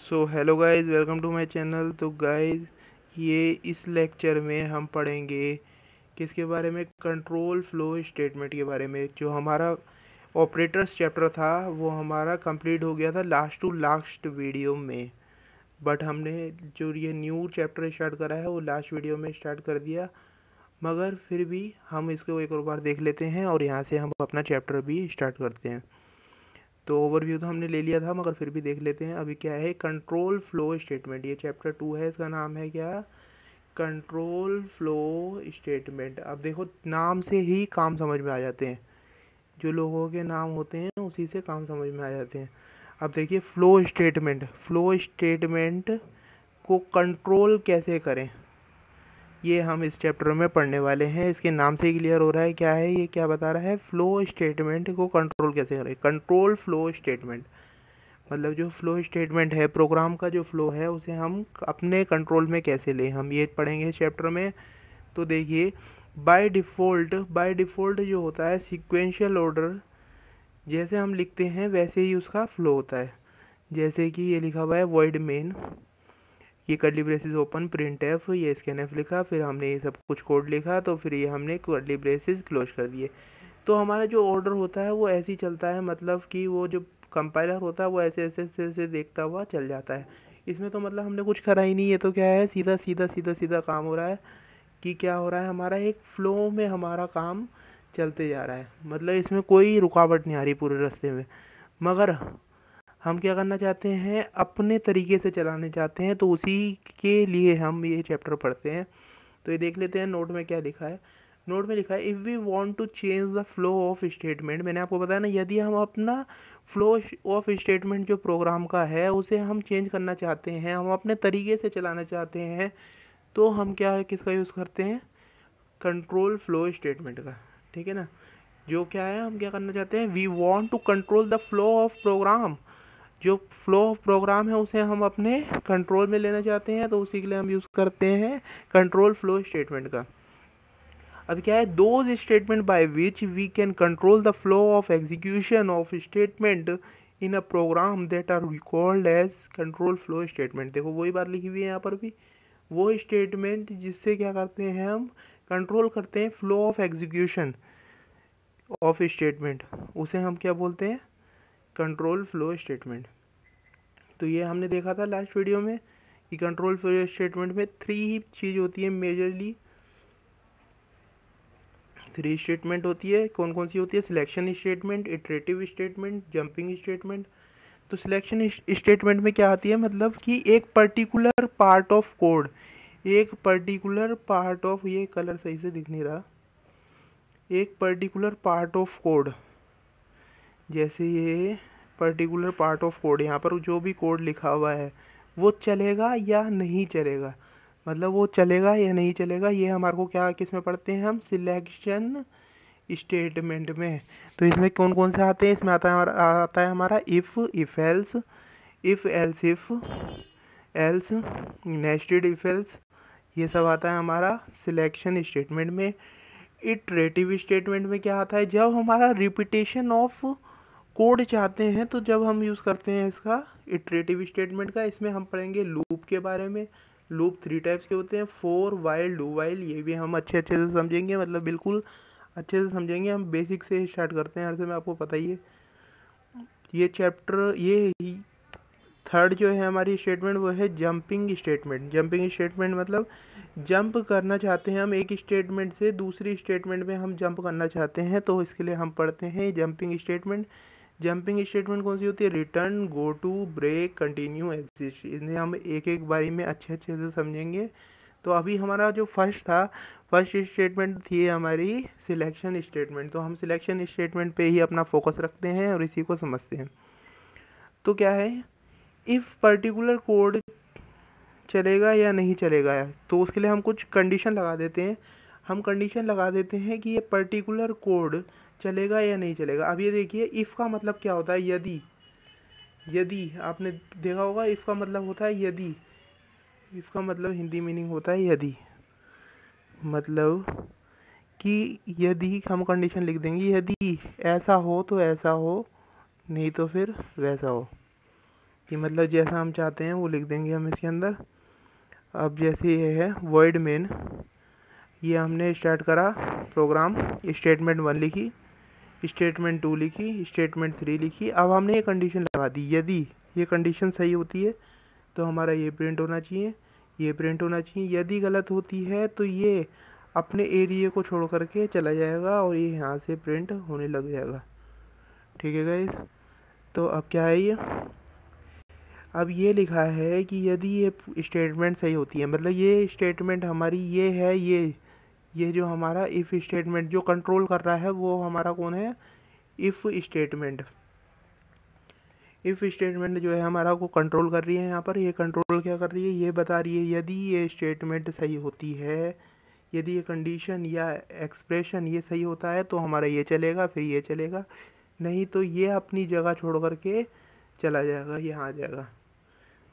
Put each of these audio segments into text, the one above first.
So hello guys, welcome to my channel. तो guys, ये इस लेक्चर में हम पढ़ेंगे किसके बारे में, कंट्रोल फ्लो स्टेटमेंट के बारे में। जो हमारा ऑपरेटर्स चैप्टर था वो हमारा कंप्लीट हो गया था लास्ट टू लास्ट वीडियो में, बट हमने जो ये न्यू चैप्टर स्टार्ट करा है वो लास्ट वीडियो में स्टार्ट कर दिया। मगर फिर भी हम इसको एक और बार देख लेते हैं और यहाँ से हम अपना चैप्टर भी स्टार्ट करते हैं। तो ओवरव्यू तो हमने ले लिया था, मगर फिर भी देख लेते हैं। अभी क्या है, कंट्रोल फ्लो स्टेटमेंट। ये चैप्टर 2 है, इसका नाम है क्या, कंट्रोल फ्लो स्टेटमेंट। अब देखो, नाम से ही काम समझ में आ जाते हैं। जो लोगों के नाम होते हैं उसी से काम समझ में आ जाते हैं। अब देखिए, फ्लो स्टेटमेंट को कंट्रोल कैसे करें, ये हम इस चैप्टर में पढ़ने वाले हैं। इसके नाम से ही क्लियर हो रहा है क्या है, ये क्या बता रहा है, फ्लो स्टेटमेंट को कंट्रोल कैसे करें। कंट्रोल फ्लो स्टेटमेंट मतलब जो फ्लो स्टेटमेंट है, प्रोग्राम का जो फ्लो है, उसे हम अपने कंट्रोल में कैसे लें, हम ये पढ़ेंगे इस चैप्टर में। तो देखिए, बाय डिफ़ॉल्ट जो होता है सीक्वेंशियल ऑर्डर, जैसे हम लिखते हैं वैसे ही उसका फ्लो होता है। जैसे कि ये लिखा हुआ है वॉइड मेन, ये curly braces open, print F, ये स्कैन एफ लिखा, फिर हमने ये सब कुछ कोड लिखा, तो फिर ये हमने कर्ली ब्रेसेस क्लोज कर दिए। तो हमारा जो ऑर्डर होता है वो ऐसे ही चलता है, मतलब कि वो जो कंपाइलर होता है वो ऐसे ऐसे ऐसे ऐसे देखता हुआ चल जाता है। इसमें तो मतलब हमने कुछ करा ही नहीं है। तो क्या है, सीधा सीधा सीधा सीधा काम हो रहा है कि क्या हो रहा है, हमारा एक फ्लो में हमारा काम चलते जा रहा है। मतलब इसमें कोई रुकावट नहीं आ रही पूरे रास्ते में। मगर हम क्या करना चाहते हैं, अपने तरीके से चलाने चाहते हैं, तो उसी के लिए हम ये चैप्टर पढ़ते हैं। तो ये देख लेते हैं नोट में क्या लिखा है। नोट में लिखा है, if we want to change the flow of statement. मैंने आपको बताया ना, यदि हम अपना फ्लो ऑफ स्टेटमेंट जो प्रोग्राम का है उसे हम चेंज करना चाहते हैं, हम अपने तरीके से चलाना चाहते हैं, तो हम क्या किसका यूज़ करते हैं, कंट्रोल फ्लो स्टेटमेंट का। ठीक है ना। जो क्या है, हम क्या करना चाहते हैं, we want to control the flow of program. जो फ्लो ऑफ प्रोग्राम है उसे हम अपने कंट्रोल में लेना चाहते हैं, तो उसी के लिए हम यूज़ करते हैं कंट्रोल फ्लो स्टेटमेंट का। अब क्या है, those statement by which we can control the flow of execution of statement in a program that are called as control flow statement. देखो, वही बात लिखी हुई है यहाँ पर भी, वो स्टेटमेंट जिससे क्या करते हैं, हम कंट्रोल करते हैं flow of execution of statement, उसे हम क्या बोलते हैं, कंट्रोल फ्लो स्टेटमेंट। तो ये हमने देखा था लास्ट वीडियो में कि कंट्रोल फ्लो स्टेटमेंट में थ्री चीज़ होती है मेजरली। थ्री स्टेटमेंट होती है, कौन कौन सी होती है, selection statement, iterative statement, jumping statement. तो सिलेक्शन स्टेटमेंट में क्या आती है, मतलब कि एक पर्टिकुलर पार्ट ऑफ कोड, एक पर्टिकुलर पार्ट ऑफ, ये कलर सही से दिख नहीं रहा, एक पर्टिकुलर पार्ट ऑफ कोड, जैसे ये पर्टिकुलर पार्ट ऑफ कोड, यहाँ पर जो भी कोड लिखा हुआ है वो चलेगा या नहीं चलेगा, मतलब वो चलेगा या नहीं चलेगा, ये हमारे को क्या किस में पढ़ते हैं हम, सिलेक्शन स्टेटमेंट में। तो इसमें कौन कौन से आते हैं, इसमें आता है हमारा if else if, else, nested if else, ये सब आता है हमारा सिलेक्शन स्टेटमेंट में। इटरेटिव स्टेटमेंट में क्या आता है, जब हमारा रिपीटेशन ऑफ कोड चाहते हैं, तो जब हम यूज़ करते हैं इसका, इटरेटिव स्टेटमेंट का। इसमें हम पढ़ेंगे लूप के बारे में। लूप थ्री टाइप्स के होते हैं, फोर, वाइल, डू वाइल, ये भी हम अच्छे अच्छे से समझेंगे, मतलब बिल्कुल अच्छे से समझेंगे। हम बेसिक से स्टार्ट करते हैं, हर समय आपको पता ही है। ये चैप्टर, ये थर्ड जो है हमारी स्टेटमेंट, वो है जंपिंग स्टेटमेंट। जंपिंग स्टेटमेंट मतलब जंप करना चाहते हैं हम, एक स्टेटमेंट से दूसरी स्टेटमेंट में हम जंप करना चाहते हैं, तो इसके लिए हम पढ़ते हैं जंपिंग स्टेटमेंट। जंपिंग स्टेटमेंट कौन सी होती है, return, go to, break, continue, exist. इन्हें हम एक एक बारी में अच्छे अच्छे से समझेंगे। तो अभी हमारा जो फर्स्ट था, फर्स्ट स्टेटमेंट थी हमारी सिलेक्शन स्टेटमेंट। तो हम सिलेक्शन स्टेटमेंट पे ही अपना फोकस रखते हैं और इसी को समझते हैं। तो क्या है, इफ़ पर्टिकुलर कोड चलेगा या नहीं चलेगा, तो उसके लिए हम कुछ कंडीशन लगा देते हैं। हम कंडीशन लगा देते हैं कि ये पर्टिकुलर कोड चलेगा या नहीं चलेगा। अब ये देखिए, इफ़ का मतलब क्या होता है, यदि। यदि आपने देखा होगा, इफ़ का मतलब होता है यदि। इफ़ का मतलब हिंदी मीनिंग होता है यदि, मतलब कि यदि हम कंडीशन लिख देंगे, यदि ऐसा हो तो ऐसा हो, नहीं तो फिर वैसा हो। कि मतलब जैसा हम चाहते हैं वो लिख देंगे हम इसके अंदर। अब जैसे ये है void main, ये हमने स्टार्ट करा प्रोग्राम, स्टेटमेंट 1 लिखी, स्टेटमेंट 2 लिखी, स्टेटमेंट 3 लिखी। अब हमने ये कंडीशन लगा दी, यदि ये कंडीशन सही होती है तो हमारा ये प्रिंट होना चाहिए, ये प्रिंट होना चाहिए। यदि गलत होती है तो ये अपने एरिया को छोड़ करके चला जाएगा और ये यहाँ से प्रिंट होने लग जाएगा। ठीक है गाइस, तो अब क्या है ये, अब ये लिखा है कि यदि ये स्टेटमेंट सही होती है, मतलब ये स्टेटमेंट हमारी ये है, ये जो हमारा इफ़ स्टेटमेंट जो कंट्रोल कर रहा है वो हमारा कौन है, इफ़ स्टेटमेंट। इफ़ स्टेटमेंट जो है हमारा को कंट्रोल कर रही है, यहाँ पर ये कंट्रोल क्या कर रही है, ये बता रही है यदि ये स्टेटमेंट सही होती है, यदि ये कंडीशन या एक्सप्रेशन ये सही होता है तो हमारा ये चलेगा, फिर ये चलेगा, नहीं तो ये अपनी जगह छोड़ करके चला जाएगा, यहाँ आ जाएगा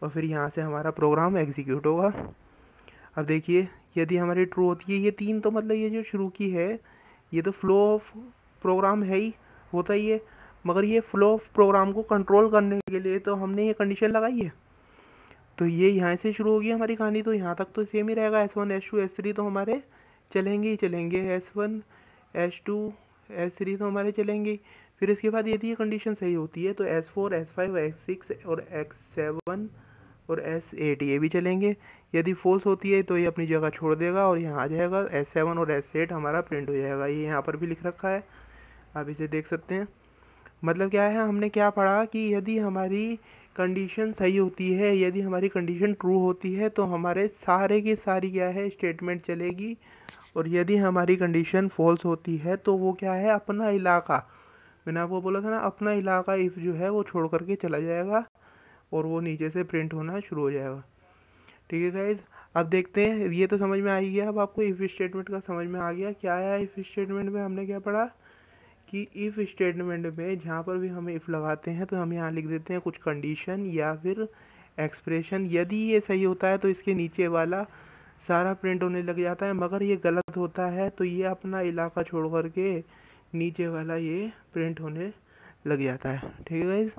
और फिर यहाँ से हमारा प्रोग्राम एग्जीक्यूट होगा। अब देखिए यदि हमारी ट्रू होती है, ये 3 तो मतलब ये जो शुरू की है ये तो फ्लो ऑफ प्रोग्राम है ही, होता ही है, मगर ये फ्लो ऑफ प्रोग्राम को कंट्रोल करने के लिए तो हमने ये कंडीशन लगाई है। तो ये यहाँ से शुरू होगी हमारी कहानी, तो यहाँ तक तो सेम ही रहेगा, S1 S2 S3 तो हमारे चलेंगे ही चलेंगे, S1 S2 S3 तो हमारे चलेंगे। फिर इसके बाद यदि ये कंडीशन सही होती है तो S4 S5 S6 और X7 और S8 ये भी चलेंगे। यदि फॉल्स होती है तो ये अपनी जगह छोड़ देगा और यहाँ आ जाएगा, S7 और S8 हमारा प्रिंट हो जाएगा। ये यहाँ पर भी लिख रखा है, आप इसे देख सकते हैं। मतलब क्या है, हमने क्या पढ़ा कि यदि हमारी कंडीशन सही होती है, यदि हमारी कंडीशन ट्रू होती है तो हमारे सारे की सारी क्या है स्टेटमेंट चलेगी, और यदि हमारी कंडीशन फॉल्स होती है तो वो क्या है, अपना इलाका, मैंने आपको बोला था ना, अपना इलाका इफ़ जो है वो छोड़ करके चला जाएगा और वो नीचे से प्रिंट होना शुरू हो जाएगा। ठीक है गाइज, अब देखते हैं, ये तो समझ में आ ही गया। अब आपको इफ़ स्टेटमेंट का समझ में आ गया क्या आया इफ़ स्टेटमेंट में, हमने क्या पढ़ा कि इफ़ स्टेटमेंट में जहाँ पर भी हम इफ़ लगाते हैं तो हम यहाँ लिख देते हैं कुछ कंडीशन या फिर एक्सप्रेशन। यदि ये सही होता है तो इसके नीचे वाला सारा प्रिंट होने लग जाता है, मगर ये गलत होता है तो ये अपना इलाका छोड़ करके नीचे वाला ये प्रिंट होने लग जाता है। ठीक है गाइज,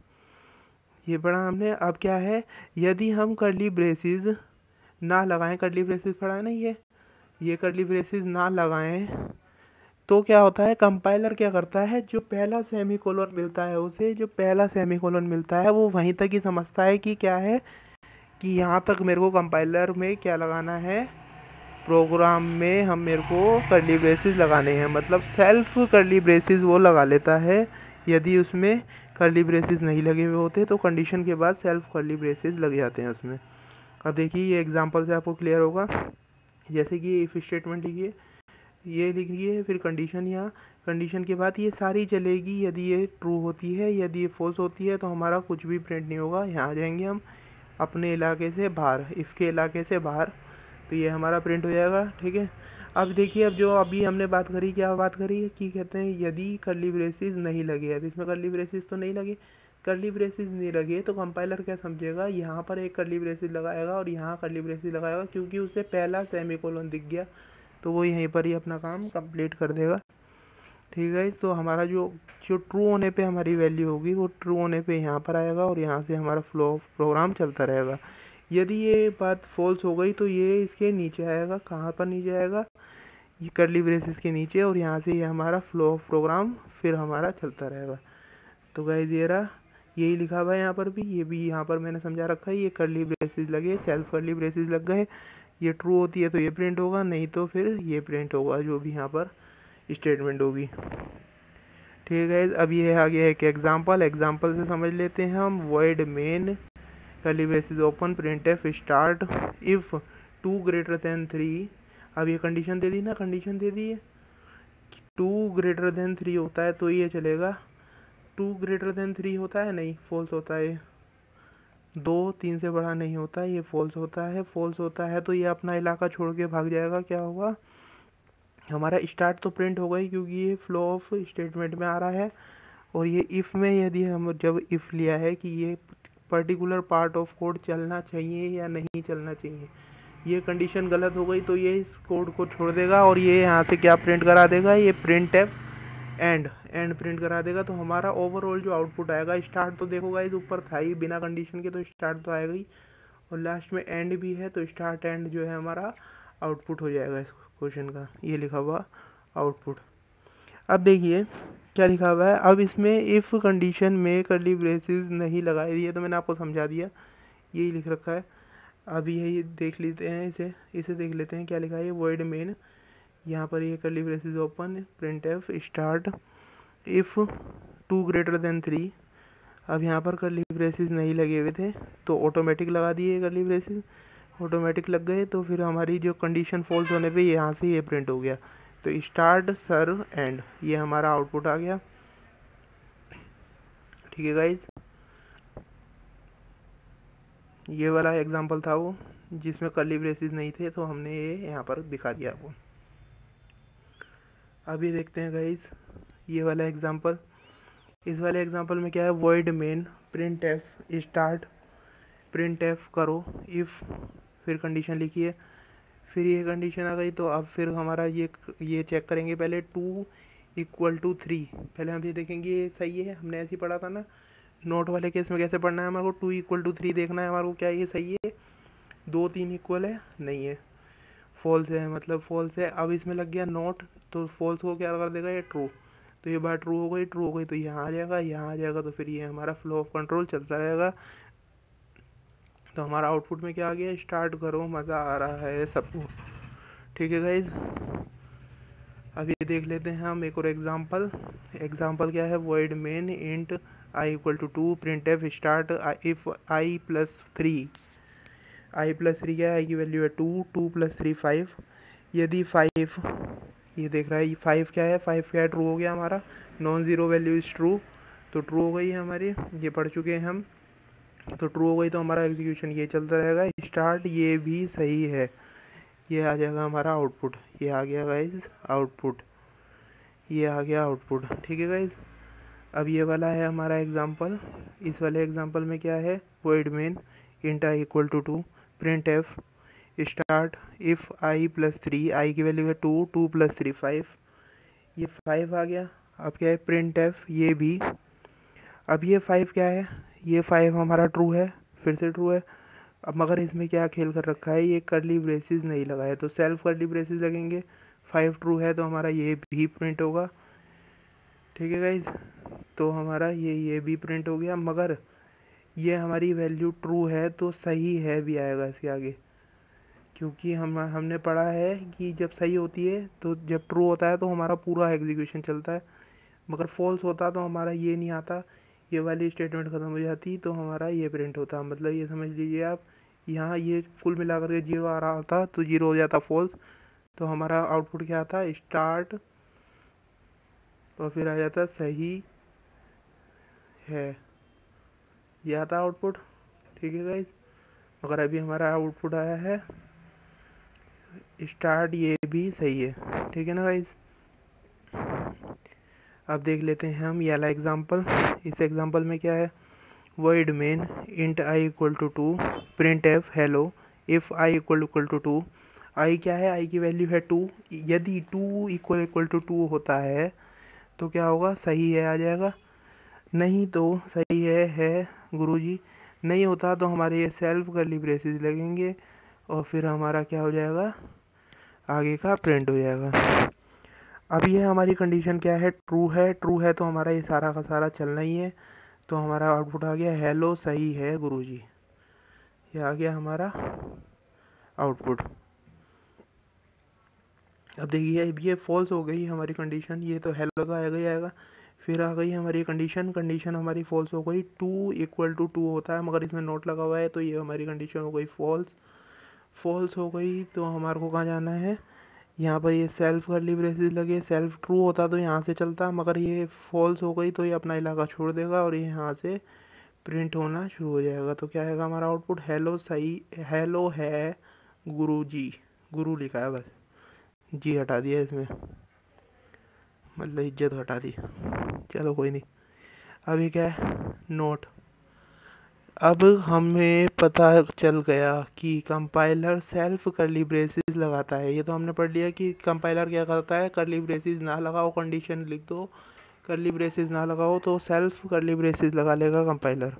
ये पढ़ा हमने। अब क्या है, यदि हम कर्ली ब्रेसेस ना लगाएं, कर्ली ब्रेसेस पढ़ा है ना, ये कर्ली ब्रेसेस ना लगाएं तो क्या होता है, कंपाइलर क्या करता है, जो पहला सेमीकोलन मिलता है उसे, जो पहला सेमीकोलन मिलता है वो वहीं तक ही समझता है कि क्या है, कि यहाँ तक मेरे को कंपाइलर में क्या लगाना है, प्रोग्राम में हम मेरे को कर्ली ब्रेसेस लगाने हैं, मतलब सेल्फ कर्ली ब्रेसेस वो लगा लेता है। यदि उसमें कर्ली ब्रेसेस नहीं लगे हुए होते तो कंडीशन के बाद सेल्फ कर्ली ब्रेसेस लग जाते हैं उसमें। अब देखिए ये एग्जांपल से आपको क्लियर होगा, जैसे कि इफ़ स्टेटमेंट लिखिए, ये लिखिए, फिर कंडीशन, यहाँ कंडीशन के बाद ये सारी चलेगी, यदि ये ट्रू होती है, यदि ये फॉल्स होती है तो हमारा कुछ भी प्रिंट नहीं होगा। यहाँ आ जाएंगे हम अपने इलाके से बाहर, इफ़ के इलाके से बाहर, तो ये हमारा प्रिंट हो जाएगा। ठीक है, अब देखिए, अब जो अभी हमने बात करी, क्या बात करी कि कहते हैं यदि कर्ली ब्रेसेस नहीं लगे, अब इसमें कर्ली ब्रेसेस तो नहीं लगे, कर्ली ब्रेसेस नहीं लगे तो कंपाइलर क्या समझेगा, यहाँ पर एक कर्ली ब्रेसेस लगाएगा और यहाँ कर्ली ब्रेसेस लगाएगा, क्योंकि उसे पहला सेमीकोलन दिख गया तो वो यहीं पर ही अपना काम कंप्लीट कर देगा। ठीक है, तो हमारा जो जो ट्रू होने पे हमारी वैल्यू होगी वो ट्रू होने पे यहाँ पर आएगा और यहाँ से हमारा फ्लो ऑफ प्रोग्राम चलता रहेगा। यदि ये बात फॉल्स हो गई तो ये इसके नीचे आएगा, कहाँ पर नीचे आएगा, ये कर्ली ब्रेसेस के नीचे, और यहाँ से ये हमारा फ्लो ऑफ प्रोग्राम फिर हमारा चलता रहेगा। तो गाइस ये रहा, यही लिखा हुआ है यहाँ पर भी, ये भी यहाँ पर मैंने समझा रखा है, ये कर्ली ब्रेसेस लगे, सेल्फ कर्ली ब्रेसेस लग गए, ये ट्रू होती है तो ये प्रिंट होगा, नहीं तो फिर ये प्रिंट होगा जो भी यहाँ पर स्टेटमेंट होगी। ठीक है गाइस, अब ये आ गया एक एग्जांपल, एग्जांपल से समझ लेते हैं हम। void main curly braces open printf start if 2 greater than 3, अब ये कंडीशन दे दी ना, कंडीशन दे दी है 2 greater than 3 होता है तो ये चलेगा, 2 greater than 3 होता है नहीं, फॉल्स होता है, 2 3 से बड़ा नहीं होता, ये फॉल्स होता है, फॉल्स होता है तो ये अपना इलाका छोड़ के भाग जाएगा। क्या होगा, हमारा स्टार्ट तो प्रिंट होगा ही क्योंकि ये फ्लो ऑफ स्टेटमेंट में आ रहा है, और ये इफ़ में यदि हम जब इफ़ लिया है कि ये पर्टिकुलर पार्ट ऑफ कोड चलना चाहिए या नहीं चलना चाहिए, ये कंडीशन गलत हो गई तो ये इस कोड को छोड़ देगा और ये यहाँ से क्या प्रिंट करा देगा, ये print F and and print करा देगा, तो हमारा ओवरऑल जो आउटपुट आएगा, स्टार्ट तो देखो गाइस ऊपर था ही बिना कंडीशन के, तो स्टार्ट तो आएगा ही, और लास्ट में एंड भी है, तो स्टार्ट एंड जो है हमारा आउटपुट हो जाएगा इस क्वेश्चन का, ये लिखा हुआ आउटपुट। अब देखिए क्या लिखा हुआ है, अब इसमें इफ़ कंडीशन में कर्ली ब्रेसेस नहीं लगाए, ये तो मैंने आपको समझा दिया, यही लिख रखा है। अब यही देख लेते हैं, इसे इसे देख लेते हैं क्या लिखा है, वॉइड मेन, यहाँ पर ये curly braces open, print f start if 2 greater than 3। अब यहाँ पर कर्ली ब्रेसेस नहीं लगे हुए थे, तो ऑटोमेटिक लगा दिए कर्ली ब्रेसेस, ऑटोमेटिक लग गए, तो फिर हमारी जो कंडीशन फॉल्स होने पे यहाँ से ये प्रिंट हो गया, तो स्टार्ट सर्व एंड, ये हमारा आउटपुट आ गया। ठीक है गाइज, ये वाला एग्जांपल था वो जिसमें कर्ली ब्रेसेस नहीं थे, तो हमने ये यहाँ पर दिखा दिया आपको। अभी देखते हैं गाइज ये वाला एग्जांपल। इस वाले एग्जांपल में क्या है, void main print f start, print F करो इफ़, फिर कंडीशन लिखिए, फिर ये कंडीशन आ गई, तो अब फिर हमारा ये चेक करेंगे पहले 2 इक्वल टू 3, पहले हम ये देखेंगे ये सही है, हमने ऐसे ही पढ़ा था ना, नोट वाले केस में कैसे पढ़ना है, हमारे को 2 इक्वल टू 3 देखना है हमारे को, क्या ये सही है, 2 3 इक्वल है, नहीं है, फॉल्स है, मतलब फॉल्स है। अब इसमें लग गया नोट, तो फॉल्स को क्या कर देगा ये ट्रू, तो ये बात ट्रू हो गई, ट्रू हो गई तो यहाँ आ जाएगा, यहाँ आ जाएगा, तो फिर ये हमारा फ्लो ऑफ कंट्रोल चलता रहेगा। तो हमारा आउटपुट में क्या आ गया, स्टार्ट करो मज़ा आ रहा है सबको। ठीक है गाइज, अब ये देख लेते हैं हम एक और एग्जांपल। एग्जांपल क्या है, void main int I equal to 2 print f start if I plus 3, I plus 3 क्या है, आई की वैल्यू है 2, 2 प्लस 3 5, यदि 5, ये देख रहा है 5 क्या है, 5 क्या है, ट्रू हो गया हमारा, non zero value is true, तो ट्रू हो गई है हमारी, ये पढ़ चुके हैं हम, तो ट्रू हो गई, तो हमारा एग्जीक्यूशन ये चलता रहेगा, स्टार्ट ये भी सही है, ये आ जाएगा हमारा आउटपुट, ये आ गया गाइज आउटपुट, ये आ गया आउटपुट। ठीक है गाइज, अब ये वाला है हमारा एग्जांपल। इस वाले एग्जांपल में क्या है, void main int I equal to 2 print f start if I plus 3, I की वैल्यू है 2, 2 प्लस 3 5, ये 5 आ गया। अब क्या है, प्रिंट एफ ये भी, अब ये 5 क्या है, ये 5 हमारा ट्रू है, फिर से ट्रू है। अब मगर इसमें क्या खेल कर रखा है, ये कर्ली ब्रेसेस नहीं लगाए, तो सेल्फ कर्ली ब्रेसेस लगेंगे, 5 ट्रू है तो हमारा ये भी प्रिंट होगा। ठीक है गाइज, तो हमारा ये भी प्रिंट हो गया, मगर ये हमारी वैल्यू ट्रू है तो सही है भी आएगा इसके आगे, क्योंकि हमने पढ़ा है कि जब सही होती है तो जब ट्रू होता है तो हमारा पूरा एग्जीक्यूशन चलता है, मगर फॉल्स होता तो हमारा ये नहीं आता, ये वाली स्टेटमेंट ख़त्म हो जाती, तो हमारा ये प्रिंट होता, मतलब ये समझ लीजिए आप, यहाँ ये कुल मिलाकर के 0 आ रहा होता तो 0 हो जाता फॉल्स, तो हमारा आउटपुट क्या आता, स्टार्ट, और फिर आ जाता सही है, ये आता आउटपुट। ठीक है गाइज, मगर अभी हमारा आउटपुट आया है स्टार्ट ये भी सही है। ठीक है ना गाइज, अब देख लेते हैं हम ये वाला एग्जांपल। इस एग्जांपल में क्या है, void main int I equal to 2 print f hello if I equal to 2, I क्या है, आई की वैल्यू है 2, यदि 2 इक्वल टू 2 होता है तो क्या होगा, सही है आ जाएगा, नहीं तो सही है गुरुजी, नहीं होता तो हमारे ये सेल्फ कर्ली ब्रेसेस लगेंगे, और फिर हमारा क्या हो जाएगा, आगे का प्रिंट हो जाएगा। अब ये हमारी कंडीशन क्या है, ट्रू है, ट्रू है तो हमारा ये सारा का सारा चलना ही है, तो हमारा आउटपुट आ गया हेलो सही है गुरुजी, ये आ गया हमारा आउटपुट। अब देखिए अब ये फॉल्स हो गई हमारी कंडीशन, ये तो हेलो तो आएगा ही आएगा, फिर आ गई हमारी कंडीशन, कंडीशन हमारी फॉल्स हो गई, 2 इक्वल टू 2 होता है मगर इसमें नोट लगा हुआ है, तो ये हमारी कंडीशन हो गई फॉल्स, फॉल्स हो गई, तो हमारे को कहाँ जाना है, यहाँ पर ये सेल्फ कर्ली ब्रेसेस लगे, सेल्फ ट्रू होता तो यहाँ से चलता, मगर ये फॉल्स हो गई तो ये अपना इलाका छोड़ देगा और ये यहाँ से प्रिंट होना शुरू हो जाएगा, तो क्या आएगा हमारा आउटपुट, हेलो सही, हेलो है गुरु जी, गुरु लिखा है बस, जी हटा दिया इसमें, मतलब इज्जत हटा दी, चलो कोई नहीं। अभी क्या है, नोट, अब हमें पता चल गया कि कंपाइलर सेल्फ कर्ली ब्रेसेस लगाता है। ये तो हमने पढ़ लिया कि कंपाइलर क्या करता है, कर्ली ब्रेसेस ना लगाओ कंडीशन लिख दो, कर्ली ब्रेसेस ना लगाओ तो सेल्फ कर्ली ब्रेसेस लगा लेगा कंपाइलर।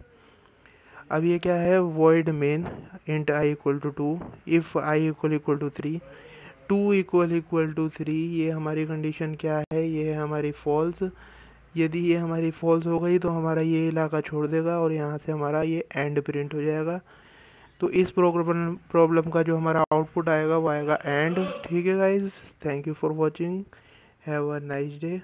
अब ये क्या है, void main int I equal to 2, if I equal to 3, 2 equal to 3, ये हमारी कंडीशन क्या है, ये है हमारी फॉल्स। यदि ये हमारी फॉल्स हो गई तो हमारा ये इलाका छोड़ देगा और यहाँ से हमारा ये एंड प्रिंट हो जाएगा। तो इस प्रॉब्लम का जो हमारा आउटपुट आएगा वो आएगा एंड। ठीक है guys, thank you for watching, have a nice day.